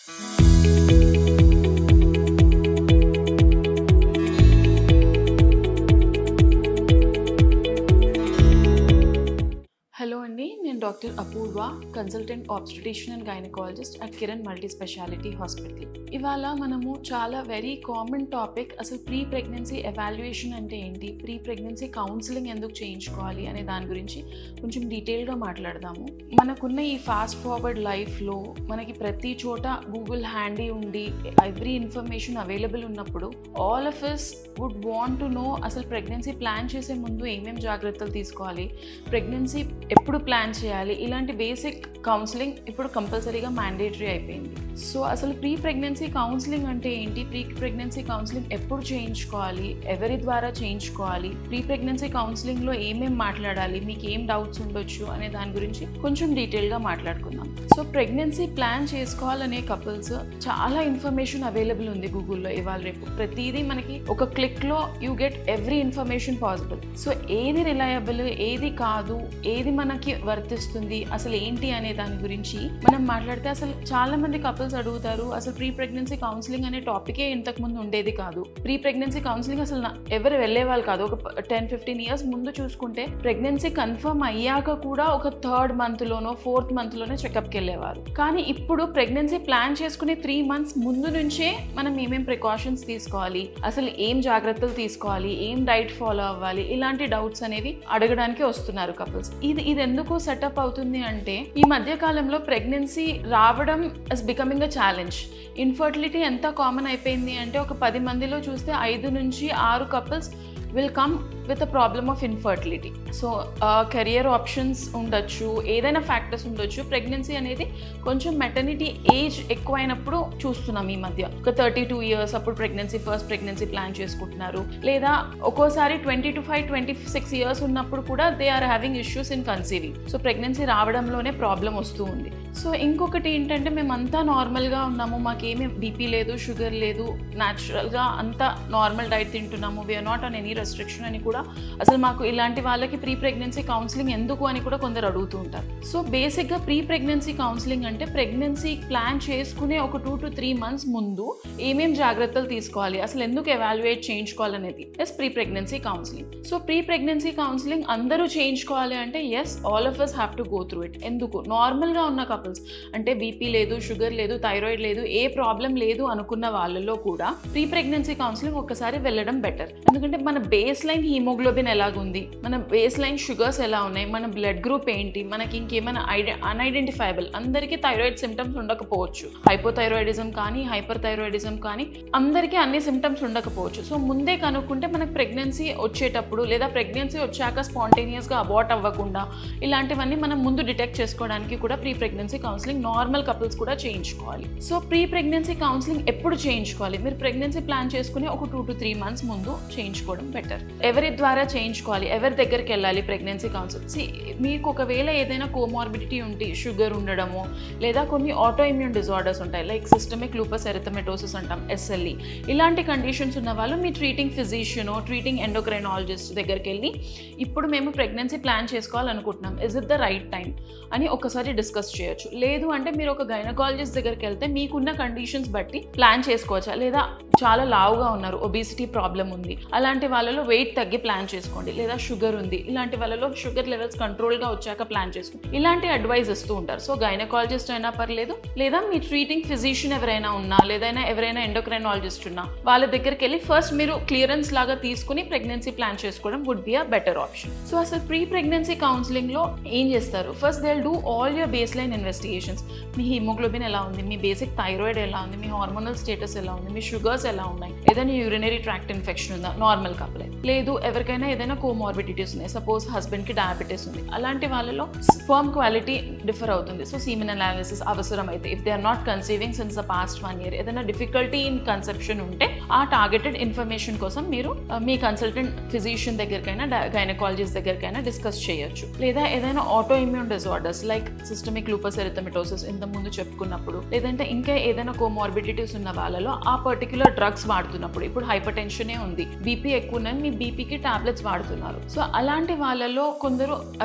Hello అండి, నేను doctor Apoorva, consultant obstetrician and gynaecologist at Kiran multi speciality hospital. ఇవాళ మనము చాలా వెరీ కామన్ టాపిక్, అసలు ప్రీ ప్రెగ్నెన్సీ ఎవాల్యుయేషన్ అంటే ఏంటి, ప్రీ ప్రెగ్నెన్సీ కౌన్సిలింగ్ ఎందుకు చేయించుకోవాలి అనే దాని గురించి కొంచెం డీటెయిల్గా మాట్లాడదాము. మనకున్న ఈ ఫాస్ట్ ఫార్వర్డ్ లైఫ్లో మనకి ప్రతి చోట గూగుల్ హ్యాండీ ఉండి ఎవ్రీ ఇన్ఫర్మేషన్ అవైలబుల్ ఉన్నప్పుడు all of us would want to know అసలు ప్రెగ్నెన్సీ ప్లాన్ చేసే ముందు ఏమేమి జాగ్రత్తలు తీసుకోవాలి, ప్రెగ్నెన్సీ ఎప్పుడు ప్లాన్ చేయాలి, ఇలాంటి బేసిక్ కౌన్సిలింగ్ ఇప్పుడు కంపల్సరీగా మ్యాండేటరీ అయిపోయింది. సో అసలు ప్రీ ప్రెగ్నెన్సీ కౌన్సిలింగ్ అంటే ఏంటి, ప్రీ ప్రెగ్నెన్సీ కౌన్సిలింగ్ ఎప్పుడు చేయించుకోవాలి, ఎవరి ద్వారా చేయించుకోవాలి, ప్రీ ప్రెగ్నెన్సీ కౌన్సిలింగ్లో ఏమేమి మాట్లాడాలి, మీకు ఏం డౌట్స్ ఉండొచ్చు అనే దాని గురించి కొంచెం డీటెయిల్గా మాట్లాడుకుందాం. సో ప్రెగ్నెన్సీ ప్లాన్ చేసుకోవాలనే కపుల్స్ చాలా ఇన్ఫర్మేషన్ అవైలబుల్ ఉంది గూగుల్లో ఇవాళ రేపు. ప్రతిదీ మనకి ఒక క్లిక్లో you get every information possible. So ఏది రిలయబుల్, ఏది కాదు, ఏది మనకి వర్తిస్తుంది, అసలు ఏంటి అనే దాని గురించి మనం మాట్లాడితే అసలు చాలా మంది కపుల్స్ అడుగుతారు, అసలు ప్రీ ప్రెగ్నెన్సీ కౌన్సిలింగ్ అనే టాపికే ఇంతకు ముందు ఉండేది కాదు, ప్రీ ప్రెగ్నెన్సీ కౌన్సిలింగ్ అసలు ఎవరు వెళ్ళేవాళ్ళు కాదు. ఒక 10-15 years ముందు చూసుకుంటే ప్రెగ్నెన్సీ కన్ఫర్మ్ అయ్యాక కూడా ఒక 3rd monthలోనో 4th monthలోనే చెకప్కి వెళ్ళేవారు. కానీ ఇప్పుడు ప్రెగ్నెన్సీ ప్లాన్ చేసుకునే 3 months ముందు నుంచే మనం ఏమేం ప్రికాషన్స్ తీసుకోవాలి, అసలు ఏం జాగ్రత్తలు తీసుకోవాలి, ఏం డైట్ ఫాలో అవ్వాలి, ఇలాంటి డౌట్స్ అనేవి అడగడానికి వస్తున్నారు కపుల్స్. ఇది ఎందుకు సెటప్ అవుతుంది అంటే ఈ మధ్య కాలంలో ప్రెగ్నెన్సీ రావడం is becoming a challenge. Infertility ఎంత కామన్ అయిపోయింది అంటే ఒక 10 మందిలో చూస్తే 5 నుంచి 6 couples will come with a problem of infertility. So career options ఉండొచ్చు, ఏదైనా ఫ్యాక్టర్స్ ఉండొచ్చు. ప్రెగ్నెన్సీ అనేది కొంచెం మెటర్నిటీ ఏజ్ ఎక్కువైనప్పుడు చూస్తున్నాం ఈ మధ్య. ఒక 32 years అప్పుడు ఫస్ట్ ప్రెగ్నెన్సీ ప్లాన్ చేసుకుంటున్నారు, లేదా ఒక్కోసారి 25-26 years ఉన్నప్పుడు కూడా they are having issues in conceiving. So pregnancy రావడంలోనే ప్రాబ్లం వస్తూ ఉంది. సో ఇంకొకటి ఏంటంటే మేమంతా నార్మల్గా ఉన్నాము, మాకేమీ బీపీ లేదు, షుగర్ లేదు, న్యాచురల్గా అంతా నార్మల్ డైట్ తింటున్నాము, we are not on any restriction అని కూడా అసలు మాకు ఇలాంటి వాళ్ళకి ప్రీ ప్రెగ్నెన్సీ కౌన్సిలింగ్ ఎందుకు అని కూడా కొందరు అడుగుతూ ఉంటారు. సో బేసిక్గా ప్రీ ప్రెగ్నెన్సీ కౌన్సిలింగ్ అంటే ప్రెగ్నెన్సీ ప్లాన్ చేసుకునే ఒక 2 to 3 months ముందు ఏమేం జాగ్రత్తలు తీసుకోవాలి, అసలు ఎందుకు ఎవాల్యుయేట్ చేయించుకోవాలనేది is pre pregnancy counselling. So pre pregnancy counselling అందరూ చేయించుకోవాలి అంటే as all of us have to go through it. ఎందుకు, నార్మల్గా ఉన్న కపుల్స్ అంటే బీపీ లేదు, షుగర్ లేదు, థైరాయిడ్ లేదు, ఏ ప్రాబ్లం లేదు అనుకున్న వాళ్ళలో కూడా ప్రీ ప్రెగ్నెన్సీ కౌన్సిలింగ్ ఒక్కసారి వెళ్ళడం బెటర్. ఎందుకంటే మన బేస్ లైన్ హీమోగ్లోబిన్ ఎలాగుంది, మన బేస్ లైన్ షుగర్స్ ఎలా ఉన్నాయి, మన బ్లడ్ గ్రూప్ ఏంటి, మనకి ఇంకేమైనా అన్ఐడెంటిఫైబుల్, అందరికీ థైరాయిడ్ సిమ్టమ్స్ ఉండకపోవచ్చు, హైపోథైరాయిడిజం కానీ హైపర్ థైరాయిడిజం కానీ అందరికీ అన్ని సిమ్టమ్స్ ఉండకపోవచ్చు. సో ముందే కనుక్కుంటే మనకు ప్రెగ్నెన్సీ వచ్చేటప్పుడు లేదా ప్రెగ్నెన్సీ వచ్చాక స్పాంటేనియస్గా అబార్ట్ అవ్వకుండా ఇలాంటివన్నీ మనం ముందు డిటెక్ట్ చేసుకోవడానికి కూడా pre pregnancy counselling normal couples కూడా చేయించుకోవాలి. సో ప్రీ ప్రెగ్నెన్సీ కౌన్సిలింగ్ ఎప్పుడు చేయించుకోవాలి, మీరు ప్రెగ్నెన్సీ ప్లాన్ చేసుకుని ఒక 2 to 3 months ముందు చేయించుకోవడం బెటర్. ఎవరి ద్వారా చేయించుకోవాలి, ఎవరి దగ్గరికి వెళ్ళాలి ప్రెగ్నెన్సీ కౌన్సిల్. మీకు ఒకవేళ ఏదైనా కోమార్బిడిటీ ఉంటే, షుగర్ ఉండడము లేదా కొన్ని ఆటో ఇమ్యూన్ డిజార్డర్స్ ఉంటాయి లైక్ సిస్టమిక్ లూపస్ ఎరిథమెటోసిస్ అంటాం, SLE, ఇలాంటి కండిషన్స్ ఉన్న వాళ్ళు మీ ట్రీటింగ్ ఫిజిషియనో ట్రీటింగ్ ఎండోక్రైనాలజిస్ట్ దగ్గరికి వెళ్ళి ఇప్పుడు మేము ప్రెగ్నెన్సీ ప్లాన్ చేసుకోవాలనుకుంటున్నాం, is it the right time అని ఒకసారి డిస్కస్ చేయొచ్చు. లేదు అంటే మీరు ఒక గైనకాలజిస్ట్ దగ్గరికి వెళ్తే మీకున్న కండిషన్స్ బట్టి ప్లాన్ చేసుకోవచ్చా, లేదా చాలా లావుగా ఉన్నారు, ఒబేసిటీ ప్రాబ్లం ఉంది, అలాంటి వాళ్ళలో వెయిట్ తగ్గి ప్లాన్ చేసుకోండి, లేదా షుగర్ ఉంది, ఇలాంటి వాళ్ళలో షుగర్ లెవెల్స్ కంట్రోల్గా వచ్చాక ప్లాన్ చేసుకోండి, ఇలాంటి అడ్వైస్ ఇస్తూ ఉంటారు. సో గైనకాలజిస్ట్ అయినా పర్లేదు, లేదా మీ ట్రీటింగ్ ఫిజిషియన్ ఎవరైనా ఉన్నా, లేదా ఎవరైనా ఎండోక్రైనాలజిస్ట్ ఉన్నా వాళ్ళ దగ్గరికి వెళ్ళి ఫస్ట్ మీరు క్లియరెన్స్ లాగా తీసుకుని ప్రెగ్నెన్సీ ప్లాన్ చేసుకోవడం would be a better option. So అసలు ప్రీ ప్రెగ్నెన్సీ కౌన్సిలింగ్లో ఏం చేస్తారు, first they will do all your base line investigations. మీ హీమోగ్లోబిన్ ఎలా ఉంది, మీ బేసిక్ థైరాయిడ్ ఎలా ఉంది, మీ హార్మోనల్ స్టేటస్ ఎలా ఉంది, మీ షుగర్స్ ఎలా ఉన్నాయి, ఏదైనా యూరినరీ ట్రాక్ట్ ఇన్ఫెక్షన్ ఉందా, నార్మల్ కపులే, లేదు ఎవరికైనా ఏదైనా కోమార్బిడిటీస్ ఉన్నాయి, సపోజ్ హస్బెండ్కి డయాబెటీస్ ఉంది, అలాంటి వాళ్ళలో స్పర్మ్ క్వాలిటీ డిఫర్ అవుతుంది. సో సీమెన్ అనాలిసిస్ అవసరం అయితే, if they are not conceiving since the past 1 year, ఏదైనా డిఫికల్టీ ఇన్ కన్సెప్షన్ ఉంటే ఆ టార్గెటెడ్ ఇన్ఫర్మేషన్ కోసం మీరు మీ కన్సల్టెంట్ ఫిజిషియన్ దగ్గరికైనా గైనకాలజిస్ట్ దగ్గరికైనా డిస్కస్ చేయొచ్చు. లేదా ఏదైనా auto immune disorders like systemic lupus erythematosus ఇంత ముందు చెప్పుకున్నప్పుడు, లేదంటే ఇంకా ఏదైనా కోమార్బిడిటీస్ ఉన్న వాళ్ళలో ఆ పర్టిక్యులర్ డ్రగ్స్ వాడుతున్నప్పుడు, ఇప్పుడు హైపర్ టెన్షనే ఉంది, బీపీ ఎక్కువ ఉన్నది, మీ బీపీకి టాబ్లెట్స్ వాడుతున్నారు. సో అలాంటి వాళ్ళలో కొందరు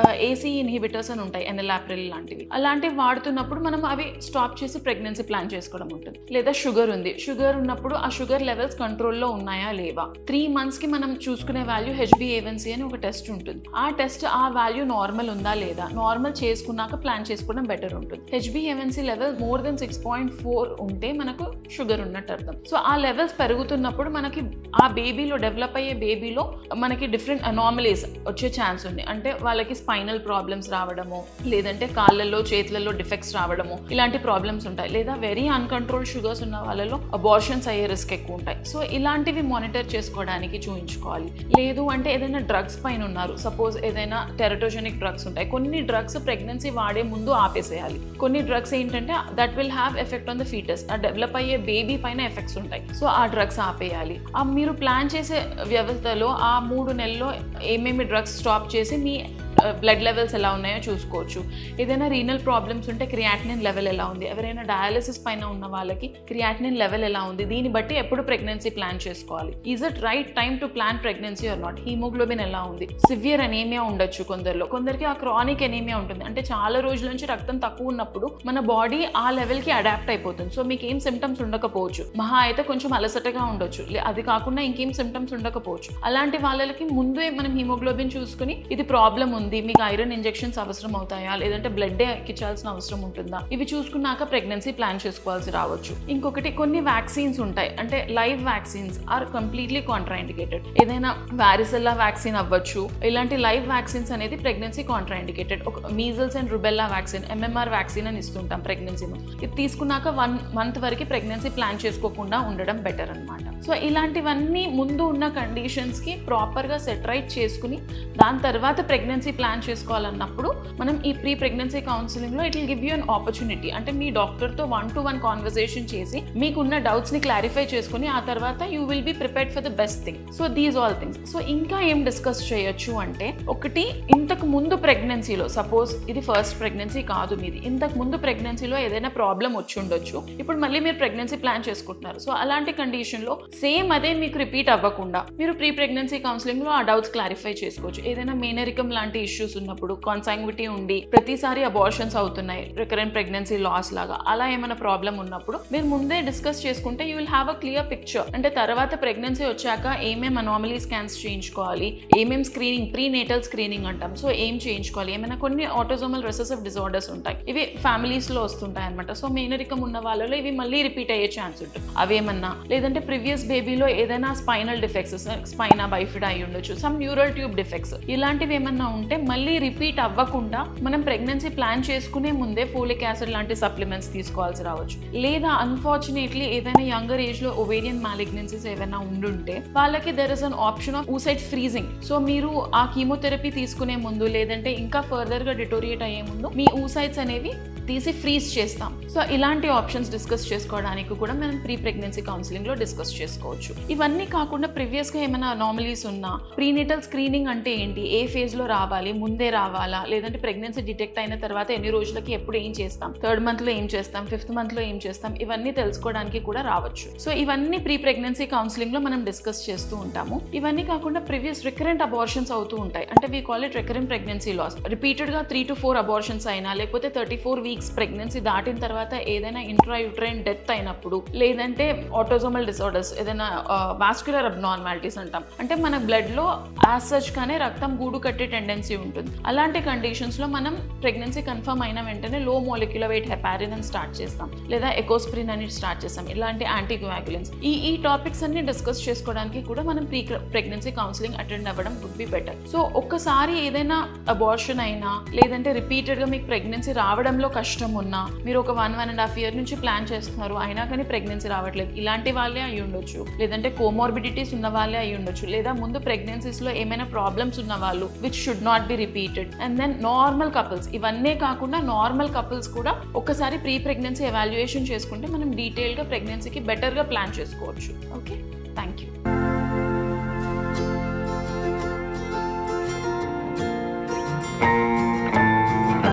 ఏసీ ఇన్హిబిటర్స్ అని ఉంటాయి, ఎనలాప్రిల్ లాంటివి, అలాంటివి వాడుతున్నప్పుడు మనం అవి స్టాప్ చేసి ప్రెగ్నెన్సీ ప్లాన్ చేసుకోవడం ఉంటుంది. లేదా షుగర్ ఉంది, షుగర్ ఉన్నప్పుడు ఆ షుగర్ లెవెల్స్ కంట్రోల్లో ఉన్నాయా లేవా, 3 months కి మనం చూసుకునే వాల్యూ HbA1c అని ఒక టెస్ట్ ఉంటుంది. ఆ టెస్ట్ ఆ వాల్యూ నార్మల్ ఉందా లేదా, నార్మల్ చేసుకున్నాక ప్లాన్ చేసుకోవడం బెటర్ ఉంటుంది. HbA1c లెవెల్ మోర్ దెన్ 6.4 ఉంటే మనకు షుగర్ ఉన్నట్టు అర్థం. సో ఆ లెవెల్స్ పెరుగుతున్నప్పుడు మనకి ఆ బేబీలో డెవలప్ అయ్యే బేబీలో మనకి డిఫరెంట్ అనామలీస్ వచ్చే ఛాన్స్ ఉంది. అంటే వాళ్ళకి స్పైనల్ ప్రాబ్లమ్స్ రావడము, లేదంటే కాళ్ళల్లో చేతులలో డిఫెక్ట్స్ రావడము, ఇలాంటి ప్రాబ్లమ్స్ ఉంటాయి. లేదా వెరీ అన్కంట్రోల్ షుగర్స్ ఉన్న వాళ్ళలో అబార్షన్స్ అయ్యే రిస్క్ ఎక్కువ ఉంటాయి. సో ఇలాంటివి మానిటర్ చేసుకోవడానికి చూయించుకోవాలి. లేదు అంటే ఏదైనా డ్రగ్స్ పైన ఉన్నారు, సపోజ్ ఏదైనా టెరటోజెనిక్ డ్రగ్స్ ఉంటాయి, కొన్ని డ్రగ్స్ ప్రెగ్నెన్సీ వాడే ముందు ఆపేసేయాలి. కొన్ని డ్రగ్స్ ఏంటంటే that will have effect on the foetus, ఆ డెవలప్ అయ్యే బేబీ పైన ఎఫెక్ట్స్ ఉంటాయి. సో ఆ డ్రగ్స్ ఆపేయాలి. మీరు ప్లాన్ చేసే వ్యవస్థలో ఆ 3 నెలల్లో ఏమేమి డ్రగ్స్ స్టాప్ చేసి మీ బ్లడ్ లెవెల్స్ ఎలా ఉన్నాయో చూసుకోవచ్చు. ఏదైనా రీనల్ ప్రాబ్లమ్స్ ఉంటే క్రియాటినిన్ లెవెల్ ఎలా ఉంది, ఎవరైనా డయాలిసిస్ పైన ఉన్న వాళ్ళకి క్రియాటినిన్ లెవెల్ ఎలా ఉంది, దీన్ని బట్టి ఎప్పుడు ప్రెగ్నెన్సీ ప్లాన్ చేసుకోవాలి. Is it right time to plan pregnancy or not, haemoglobin ఎలా ఉంది, సివియర్ అనీమియా ఉండొచ్చు కొందరిలో, కొందరికి ఆ క్రానిక్ అనీమియా ఉంటుంది. అంటే చాలా రోజుల నుంచి రక్తం తక్కువ ఉన్నప్పుడు మన బాడీ ఆ లెవెల్కి అడాప్ట్ అయిపోతుంది. సో మీకు ఏం సిమ్టమ్స్ ఉండకపోవచ్చు, మహా అయితే కొంచెం అలసటగా ఉండొచ్చు, అది కాకుండా ఇంకేం సిమ్టమ్స్ ఉండకపోవచ్చు. అలాంటి వాళ్ళకి ముందే మనం హీమోగ్లోబిన్ చూసుకుని ఇది ప్రాబ్లం ఉంది, మీకు ఐరన్ ఇంజెక్షన్స్ అవసరం అవుతాయా, లేదంటే బ్లడ్ ఎక్కించాల్సిన అవసరం ఉంటుందా, ఇవి చూసుకున్నాక ప్రెగ్నెన్సీ ప్లాన్ చేసుకోవాల్సి రావచ్చు. ఇంకొకటి కొన్ని వ్యాక్సిన్స్ ఉంటాయి, అంటే live vaccines are completely contraindicated. ఏదైనా వారిసెల్లా వ్యాక్సిన్ అవ్వచ్చు, ఇలాంటి లైవ్ వ్యాక్సిన్స్ అనేది ప్రెగ్నెన్సీ కాంట్రాఇండికేటెడ్. ఒక measles and rubella vaccine, MMR vaccine అని ఇస్తుంటాం ప్రెగ్నెన్సీలో. ఇది తీసుకున్నాక 1 month వరకు ప్రెగ్నెన్సీ ప్లాన్ చేసుకోకుండా ఉండడం బెటర్ అనమాట. సో ఇలాంటివన్నీ ముందు ఉన్న కండిషన్స్కి ప్రాపర్గా సెట్ రైట్ చేసుకుని దాని తర్వాత ప్రెగ్నెన్సీ ప్లాన్ చేసుకోవాలన్నప్పుడు మనం ఈ ప్రీ ప్రెగ్నెన్సీ కౌన్సిలింగ్లో it will give you an opportunity. అంటే మీ డాక్టర్తో 1-to-1 కాన్వర్సేషన్ చేసి మీకున్న డౌట్స్ని క్లారిఫై చేసుకుని ఆ తర్వాత you will be prepared for the best thing. So these all things. So ఇంకా ఏం డిస్కస్ చేయొచ్చు అంటే, ఒకటి ఇంతకు ముందు ప్రెగ్నెన్సీలో, సపోజ్ ఇది ఫస్ట్ ప్రెగ్నెన్సీ కాదు మీది, ఇంతకు ముందు ప్రెగ్నెన్సీలో ఏదైనా ప్రాబ్లం వచ్చి ఉండొచ్చు, ఇప్పుడు మళ్ళీ మీరు ప్రెగ్నెన్సీ ప్లాన్ చేసుకుంటున్నారు. సో అలాంటి కండిషన్లో సేమ్ అదే మీకు రిపీట్ అవ్వకుండా మీరు ప్రీ ప్రెగ్నెన్సీ కౌన్సిలింగ్లో ఆ డౌట్స్ క్లారిఫై చేసుకోవచ్చు. ఏదైనా మేనరికం లాంటి ఇష్యూస్ ఉన్నప్పుడు, కాన్సాంగ్విటీ ఉండి ప్రతిసారి అబార్షన్స్ అవుతున్నాయి, రికరెంట్ ప్రెగ్నెన్సీ లాస్ లాగా, అలా ఏమైనా ప్రాబ్లం ఉన్నప్పుడు మీరు ముందే డిస్కస్ చేసుకుంటే you will have a clear picture. అంటే తర్వాత ప్రెగ్నెన్సీ వచ్చాక ఏమేమి అనామలీ స్కాన్స్ చేయించుకోవాలి, ఏమేమి స్క్రీనింగ్, ప్రీ నేటల్ స్క్రీనింగ్ అంటాం, సో ఏం చేయించుకోవాలి, ఏమైనా కొన్ని ఆటోజోమల్ రెసెసివ్ డిజార్డర్స్ ఉంటాయి, ఇవి ఫ్యామిలీస్ లో వస్తుంటాయి అనమాట. సో మేనరికం ఉన్న వాళ్ళలో ఇవి మళ్ళీ రిపీట్ అయ్యే ఛాన్స్ ఉంటుంది అవేమన్నా. లేదంటే ప్రీవియస్ బేబీలో ఏదైనా స్పైనల్ డిఫెక్ట్స్, స్పైనా బైఫిడా అయి ఉండొచ్చు, సమ్ న్యూరల్ ట్యూబ్ డిఫెక్ట్స్, ఇలాంటివి ఏమన్నా ఉంటే మళ్ళీ రిపీట్ అవ్వకుండా మనం ప్రెగ్నెన్సీ ప్లాన్ చేసుకునే ముందే ఫోలిక్ యాసిడ్ లాంటి సప్లిమెంట్స్ తీసుకోవాల్సి రావచ్చు. లేదా అన్ఫార్చునేట్లీ ఏదైనా యంగర్ ఏజ్ లో ఓవేరియన్ మాలిగ్నెన్సీస్ ఏమైనా ఉండుంటే వాళ్ళకి there is an option of oocyte freezing. So మీరు ఆ కీమోథెరపీ తీసుకునే ముందు, లేదంటే ఇంకా ఫర్దర్ గా డిటోరియేట్ అయ్యే ముందు మీ oocytes అనేవి తీసి ఫ్రీజ్ చేస్తాం. సో ఇలాంటి ఆప్షన్స్ డిస్కస్ చేసుకోవడానికి కూడా మనం ప్రీ ప్రెగ్నెన్సీ కౌన్సిలింగ్ లో డిస్కస్ చేసుకోవచ్చు. ఇవన్నీ కాకుండా ప్రీవియస్ గా ఏమైనా అనామలీస్ ఉన్నా, ప్రీనేటల్ స్క్రీనింగ్ అంటే ఏంటి, ఏ ఫేజ్ లో రావాలి, ముందే రావాలా, లేదంటే ప్రెగ్నెన్సీ డిటెక్ట్ అయిన తర్వాత ఎన్ని రోజులకి ఎప్పుడు ఏం చేస్తాం, 3rd month లో ఏం చేస్తాం, 5th month లో ఏం చేస్తాం, ఇవన్నీ తెలుసుకోవడానికి కూడా రావచ్చు. సో ఇవన్నీ ప్రీ ప్రెగ్నెన్సీ కౌన్సిలింగ్ లో మనం డిస్కస్ చేస్తూ ఉంటాము. ఇవన్నీ కాకుండా ప్రీవియస్ రికరెంట్ అబార్షన్స్ అవుతూ ఉంటాయి, అంటే we call it recurrent pregnancy loss. Repeated గా 3 to 4 అబార్షన్స్ అయినా, లేకపోతే 34 weeks ప్రెగ్నెన్సీ దాటిన తర్వాత ఏదైనా ఇంట్రాయూట్రైన్ డెత్ అయినప్పుడు, లేదంటే ఆటోజోమల్ డిసార్డర్స్, ఏదైనా వాస్క్యులర్ అబ్నార్మాలిటీస్ అంటాం, అంటే మన బ్లడ్ లో యాజ్ సచ్ గానే రక్తం గూడు కట్టే టెండెన్సీ ఉంటుంది. అలాంటి కండిషన్స్ లో మనం ప్రెగ్నెన్సీ కన్ఫర్మ్ అయిన వెంటనే లో మోలిక్యులర్ వెయిట్ హెపారిన్ అని స్టార్ట్ చేస్తాం, లేదా ఎకోస్ప్రిన్ అని స్టార్ట్ చేస్తాం, ఇలాంటి యాంటీకోయాగులెంట్స్. ఈ టాపిక్స్ అన్ని డిస్కస్ చేసుకోవడానికి కూడా మనం ప్రీ ప్రెగ్నెన్సీ కౌన్సిలింగ్ అటెండ్ అవ్వడం వుడ్ బి బెటర్. సో ఒక్కసారి ఏదైనా అబార్షన్ అయినా, లేదంటే రిపీటెడ్ గా మీకు ప్రెగ్నెన్సీ రావడంలో కష్టం ఉన్నా, మీరు ఒక 1.5 year నుంచి ప్లాన్ చేస్తున్నారు, అయినా కానీ ప్రెగ్నెన్సీ రావట్లేదు, ఇలాంటి వాళ్ళే అయి ఉండొచ్చు, లేదంటే కోమార్బిడిటీస్ ఉన్న వాళ్ళే అయి ఉండొచ్చు, లేదా ముందు ప్రెగ్నెన్సీస్ లో ఏమైనా ప్రాబ్లమ్స్ ఉన్న వాళ్ళు which should not be repeated. And then normal couples, ఇవన్నీ కాకుండా నార్మల్ కపుల్స్ కూడా ఒకసారి ప్రీ ప్రెగ్నెన్సీ ఎవాల్యుయేషన్ చేసుకుంటే మనం డీటెయిల్ గా ప్రెగ్నెన్సీకి బెటర్ గా ప్లాన్ చేసుకోవచ్చు. Okay, thank you.